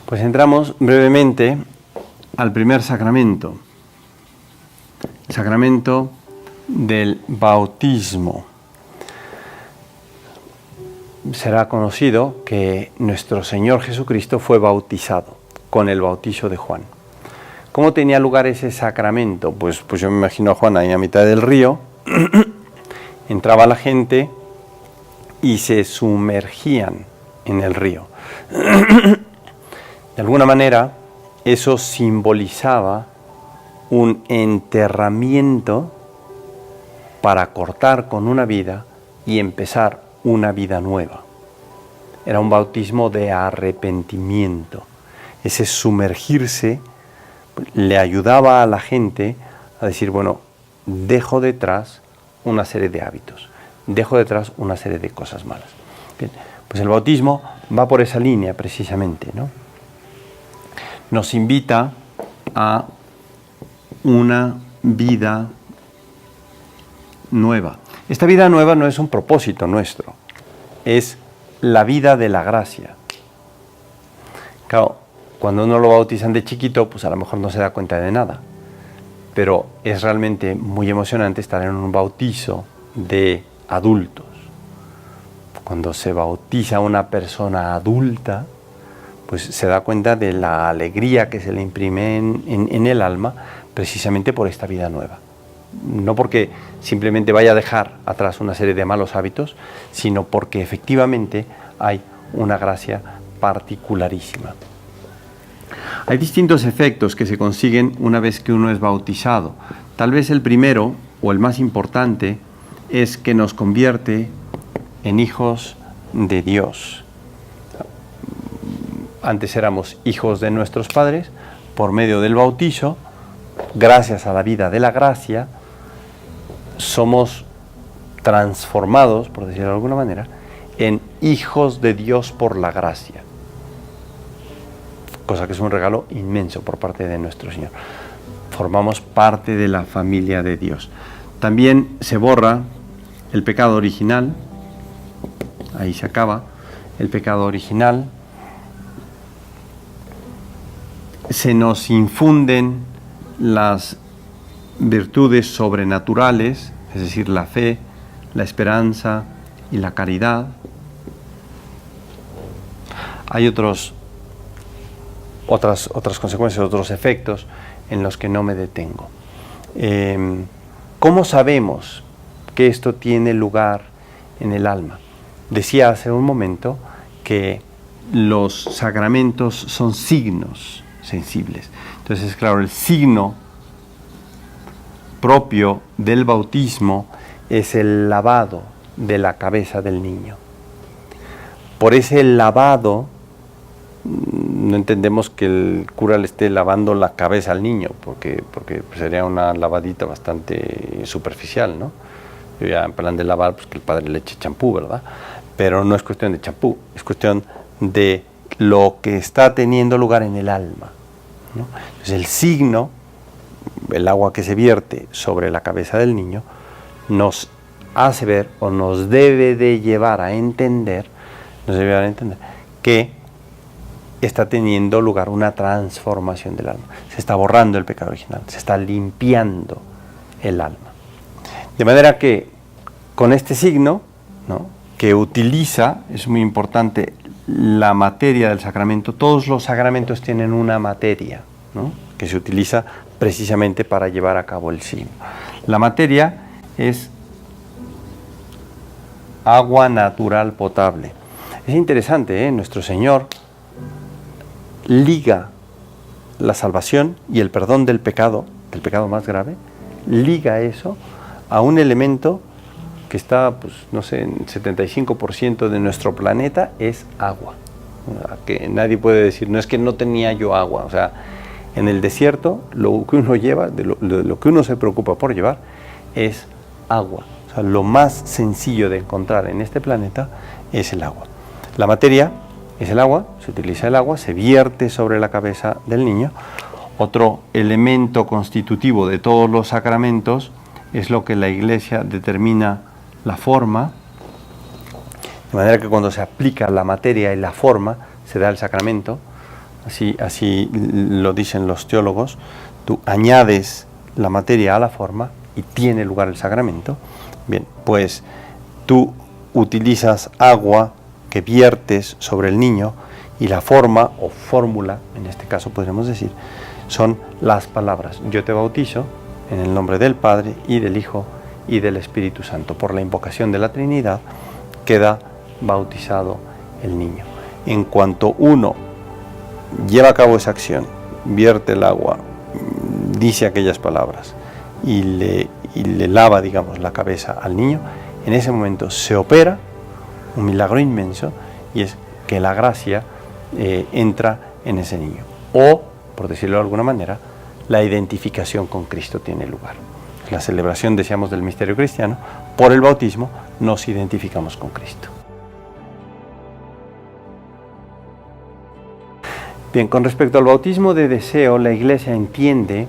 Pues entramos brevemente al primer sacramento, el sacramento del bautismo. Será conocido que nuestro Señor Jesucristo fue bautizado con el bautizo de Juan. ¿Cómo tenía lugar ese sacramento? Pues yo me imagino a Juan ahí a mitad del río, entraba la gente y se sumergían en el río. De alguna manera, eso simbolizaba un enterramiento para cortar con una vida y empezar una vida nueva. Era un bautismo de arrepentimiento. Ese sumergirse le ayudaba a la gente a decir, bueno, dejo detrás una serie de hábitos, dejo detrás una serie de cosas malas. Bien, pues el bautismo va por esa línea precisamente, ¿no? Nos invita a una vida nueva. Esta vida nueva no es un propósito nuestro, es la vida de la gracia. Claro, cuando uno lo bautizan de chiquito, pues a lo mejor no se da cuenta de nada, pero es realmente muy emocionante estar en un bautizo de adultos. Cuando se bautiza a una persona adulta, pues se da cuenta de la alegría que se le imprime en el alma precisamente por esta vida nueva. No porque simplemente vaya a dejar atrás una serie de malos hábitos, sino porque efectivamente hay una gracia particularísima. Hay distintos efectos que se consiguen una vez que uno es bautizado. Tal vez el primero, o el más importante, es que nos convierte en hijos de Dios. Antes éramos hijos de nuestros padres, por medio del bautizo, gracias a la vida de la gracia, somos transformados, por decirlo de alguna manera, en hijos de Dios por la gracia. Cosa que es un regalo inmenso por parte de nuestro Señor. Formamos parte de la familia de Dios. También se borra el pecado original, ahí se acaba el pecado original. Se nos infunden las virtudes sobrenaturales, es decir, la fe, la esperanza y la caridad. Hay otras consecuencias, otros efectos en los que no me detengo. ¿Cómo sabemos que esto tiene lugar en el alma? Decía hace un momento que los sacramentos son signos sensibles. Entonces, claro, el signo propio del bautismo es el lavado de la cabeza del niño. Por ese lavado, no entendemos que el cura le esté lavando la cabeza al niño, porque sería una lavadita bastante superficial, ¿no? Ya en plan de lavar, pues que el padre le eche champú, ¿verdad? Pero no es cuestión de champú, es cuestión de lo que está teniendo lugar en el alma, ¿no? Entonces el signo, el agua que se vierte sobre la cabeza del niño, nos hace ver o nos debe de llevar a entender, que está teniendo lugar una transformación del alma. Se está borrando el pecado original, se está limpiando el alma. De manera que con este signo, ¿no?, que utiliza, es muy importante, la materia del sacramento. Todos los sacramentos tienen una materia, ¿no?, que se utiliza precisamente para llevar a cabo el signo. La materia es agua natural potable. Es interesante, nuestro Señor liga la salvación y el perdón del pecado más grave, liga eso a un elemento que está, pues, no sé, en 75% de nuestro planeta es agua. Que nadie puede decir, no es que no tenía yo agua. O sea, en el desierto lo que uno lleva, lo que uno se preocupa por llevar, es agua. O sea, lo más sencillo de encontrar en este planeta es el agua. La materia es el agua, se utiliza el agua, se vierte sobre la cabeza del niño. Otro elemento constitutivo de todos los sacramentos es lo que la Iglesia determina la forma, de manera que cuando se aplica la materia y la forma, se da el sacramento. Así lo dicen los teólogos. Tú añades la materia a la forma y tiene lugar el sacramento. Bien, pues tú utilizas agua que viertes sobre el niño y la forma o fórmula, en este caso podríamos decir, son las palabras. Yo te bautizo en el nombre del Padre y del Hijo y del Espíritu Santo. Por la invocación de la Trinidad queda bautizado el niño. En cuanto uno lleva a cabo esa acción, vierte el agua, dice aquellas palabras y le lava, digamos, la cabeza al niño, en ese momento se opera un milagro inmenso, y es que la gracia entra en ese niño. O, por decirlo de alguna manera, la identificación con Cristo tiene lugar. La celebración, decíamos, del misterio cristiano, por el bautismo nos identificamos con Cristo. Bien, con respecto al bautismo de deseo, la Iglesia entiende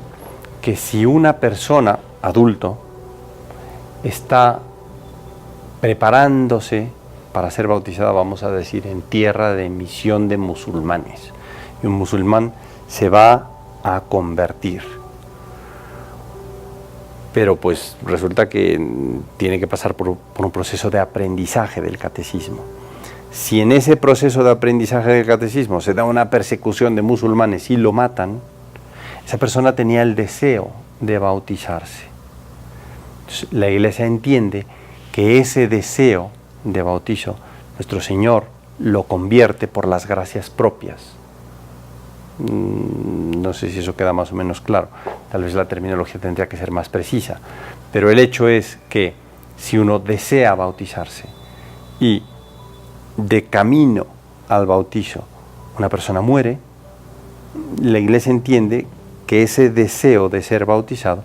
que si una persona, adulto, está preparándose para ser bautizada, vamos a decir, en tierra de misión de musulmanes, y un musulmán se va a convertir, pero pues resulta que tiene que pasar por un proceso de aprendizaje del catecismo. Si en ese proceso de aprendizaje del catecismo se da una persecución de musulmanes y lo matan, esa persona tenía el deseo de bautizarse. Entonces, la Iglesia entiende que ese deseo de bautizo, nuestro Señor lo convierte por las gracias propias. No sé si eso queda más o menos claro, tal vez la terminología tendría que ser más precisa, pero el hecho es que si uno desea bautizarse y de camino al bautizo una persona muere, la Iglesia entiende que ese deseo de ser bautizado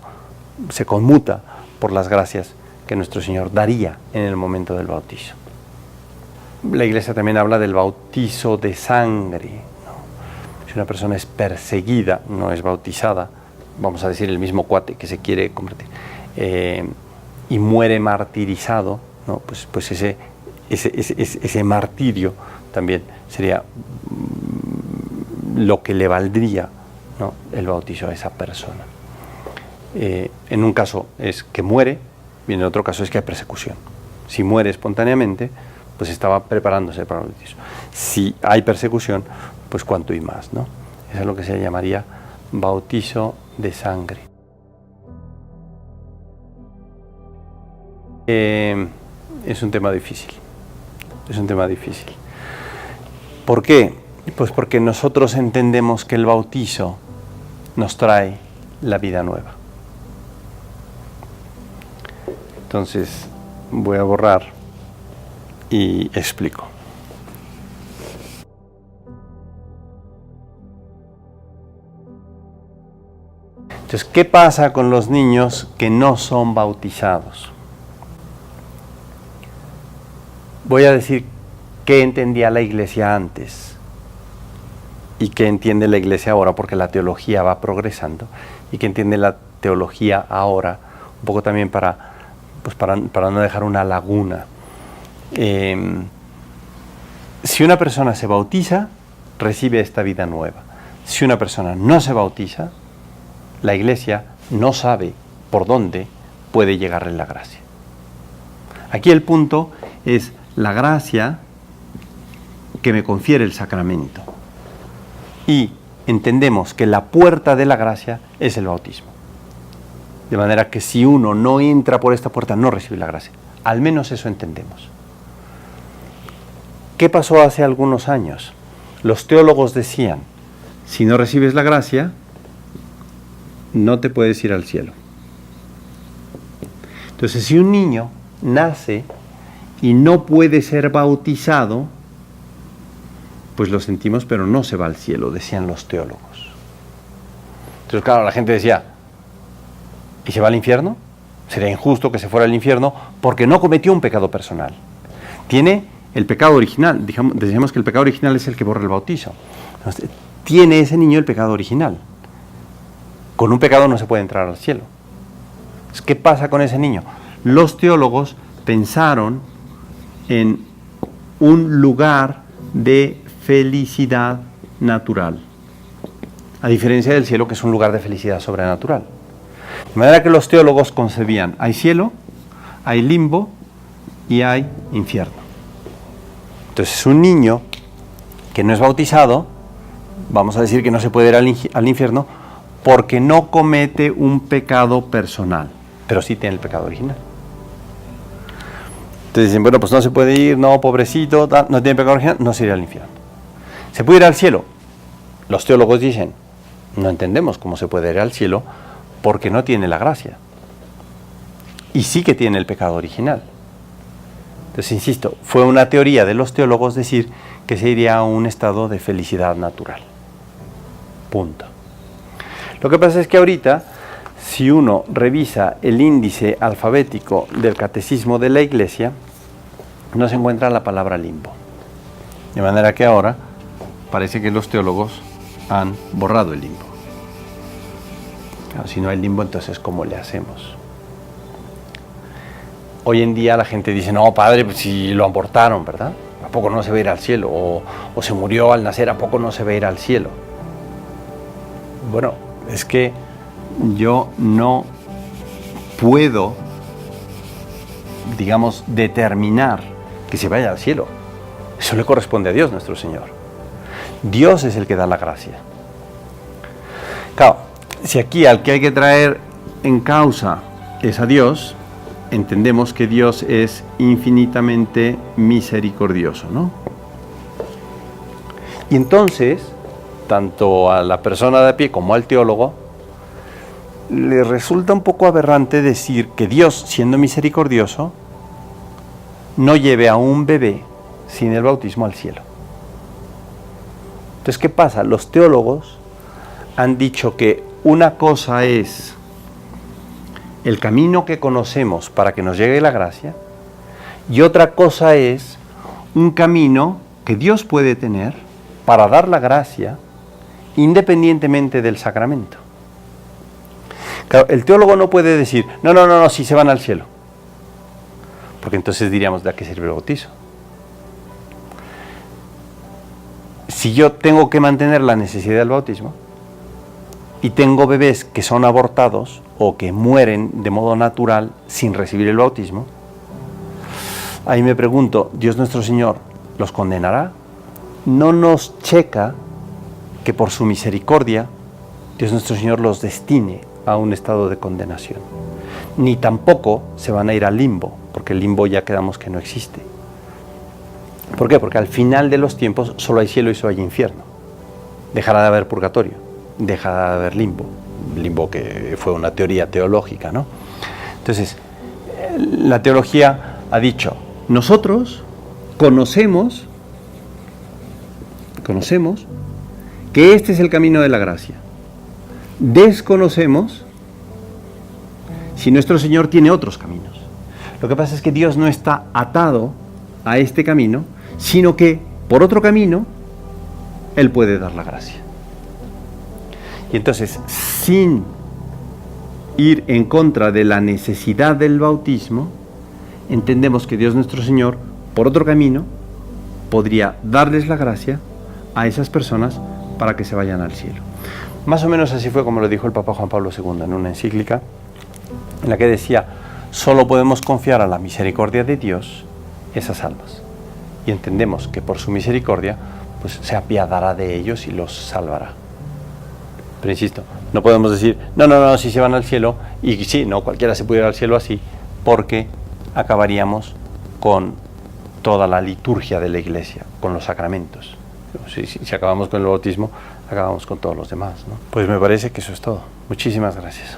se conmuta por las gracias que nuestro Señor daría en el momento del bautizo. La Iglesia también habla del bautizo de sangre, ¿no? Si una persona es perseguida, no es bautizada, vamos a decir el mismo cuate que se quiere convertir, y muere martirizado, ¿no? Pues ese martirio también sería lo que le valdría, ¿no?, el bautizo a esa persona. En un caso es que muere y en otro caso es que hay persecución. Si muere espontáneamente, pues estaba preparándose para el bautizo. Si hay persecución, pues cuanto y más, ¿no? Eso es lo que se llamaría bautizo de sangre. Es un tema difícil. Es un tema difícil. ¿Por qué? Pues porque nosotros entendemos que el bautizo nos trae la vida nueva. Entonces, voy a borrar y explico. Entonces, ¿qué pasa con los niños que no son bautizados? Voy a decir qué entendía la Iglesia antes y qué entiende la Iglesia ahora, porque la teología va progresando, y qué entiende la teología ahora, un poco también para no dejar una laguna. Si una persona se bautiza, recibe esta vida nueva. Si una persona no se bautiza, la Iglesia no sabe por dónde puede llegarle la gracia. Aquí el punto es la gracia que me confiere el sacramento. Y entendemos que la puerta de la gracia es el bautismo. De manera que si uno no entra por esta puerta, no recibe la gracia. Al menos eso entendemos. ¿Qué pasó hace algunos años? Los teólogos decían, si no recibes la gracia, no te puedes ir al cielo. Entonces, si un niño nace y no puede ser bautizado, pues lo sentimos, pero no se va al cielo, decían los teólogos. Entonces, claro, la gente decía, ¿y se va al infierno? Sería injusto que se fuera al infierno porque no cometió un pecado personal. Tiene el pecado original. Decíamos que el pecado original es el que borra el bautizo. Entonces, tiene ese niño el pecado original. Con un pecado no se puede entrar al cielo. ¿Qué pasa con ese niño? Los teólogos pensaron en un lugar de felicidad natural, a diferencia del cielo, que es un lugar de felicidad sobrenatural. De manera que los teólogos concebían, hay cielo, hay limbo y hay infierno. Entonces, un niño que no es bautizado, vamos a decir que no se puede ir al infierno porque no comete un pecado personal, pero sí tiene el pecado original. Entonces dicen, bueno, pues no se puede ir, no, pobrecito, no tiene pecado original, no se irá al infierno. ¿Se puede ir al cielo? Los teólogos dicen, no entendemos cómo se puede ir al cielo porque no tiene la gracia. Y sí que tiene el pecado original. Entonces, insisto, fue una teoría de los teólogos decir que se iría a un estado de felicidad natural. Punto. Lo que pasa es que ahorita, si uno revisa el índice alfabético del catecismo de la Iglesia, no se encuentra la palabra limbo. De manera que ahora parece que los teólogos han borrado el limbo. Claro, si no hay limbo, entonces ¿cómo le hacemos? Hoy en día la gente dice, no, padre, pues si lo abortaron, ¿verdad? ¿A poco no se va a ir al cielo? O se murió al nacer, ¿a poco no se va a ir al cielo? Bueno, es que yo no puedo, digamos, determinar que se vaya al cielo. Eso le corresponde a Dios, nuestro Señor. Dios es el que da la gracia. Claro, si aquí al que hay que traer en causa es a Dios, entendemos que Dios es infinitamente misericordioso, ¿no? Y entonces, tanto a la persona de a pie como al teólogo, le resulta un poco aberrante decir que Dios, siendo misericordioso, no lleve a un bebé sin el bautismo al cielo. Entonces, ¿qué pasa? Los teólogos han dicho que una cosa es el camino que conocemos para que nos llegue la gracia, y otra cosa es un camino que Dios puede tener para dar la gracia independientemente del sacramento. Claro, el teólogo no puede decir, no, si se van al cielo, porque entonces diríamos, ¿de a qué sirve el bautizo? Si yo tengo que mantener la necesidad del bautismo y tengo bebés que son abortados o que mueren de modo natural sin recibir el bautismo, ahí me pregunto, ¿Dios nuestro Señor los condenará? No nos checa que por su misericordia Dios nuestro Señor los destine a un estado de condenación. Ni tampoco se van a ir al limbo, porque el limbo ya quedamos que no existe. ¿Por qué? Porque al final de los tiempos solo hay cielo y solo hay infierno. Dejará de haber purgatorio, dejará de haber limbo. Limbo que fue una teoría teológica, ¿no? Entonces, la teología ha dicho, nosotros conocemos que este es el camino de la gracia. Desconocemos si nuestro Señor tiene otros caminos. Lo que pasa es que Dios no está atado a este camino, sino que por otro camino Él puede dar la gracia. Y entonces, sin ir en contra de la necesidad del bautismo, entendemos que Dios nuestro Señor, por otro camino, podría darles la gracia a esas personas para que se vayan al cielo. Más o menos así fue como lo dijo el Papa Juan Pablo II en una encíclica, en la que decía, solo podemos confiar a la misericordia de Dios esas almas. Y entendemos que por su misericordia, pues se apiadará de ellos y los salvará. Pero insisto, no podemos decir, no, si se van al cielo, y sí, no, cualquiera se puede ir al cielo así, porque acabaríamos con toda la liturgia de la Iglesia, con los sacramentos. Si acabamos con el bautismo, acabamos con todos los demás, ¿no? Pues me parece que eso es todo. Muchísimas gracias.